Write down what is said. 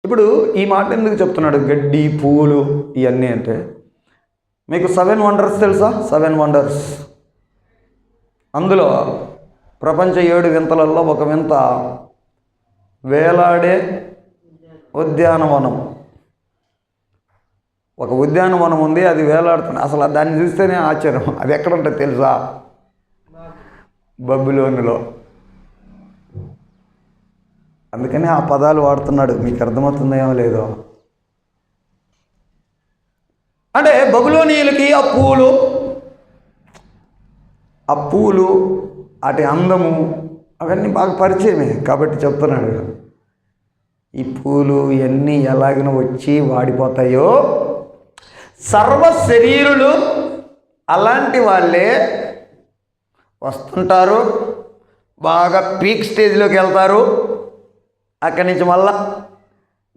ఇప్పుడు ఈ మాట ఎందుకు చెప్తున్నాడు? గడ్డి, పువ్వులు ఇవన్నీ అంటే, మీకు 7 వండర్స్ తెలుసా? 7 వండర్స్. అందులో ప్రపంచ 7 వింతలలో ఒక వింత వేలాడే ఉద్యానవనం. ఒక ఉద్యానవనం ఉంది, అది వేలాడుతుంది. అసలు దాన్ని చూస్తేనే ఆశ్చర్యం. అది ఎక్కడ ఉంటుంది తెలుసా? బబులోనులో. అందుకని ఆ పదాలు వాడుతున్నాడు. మీకు అర్థమవుతుందేమో లేదో. అంటే బబులోనీయులకి ఆ పూలు అటు అందము అవన్నీ బాగా పరిచయమే. కాబట్టి చెప్తున్నాడు, ఈ పూలు ఇవన్నీ ఎలాగనో వచ్చి వాడిపోతాయో, సర్వ శరీరులు అలాంటి వాళ్ళే వస్తుంటారు, బాగా పీక్ స్టేజ్లోకి వెళ్తారు. అక్కడి నుంచి మళ్ళా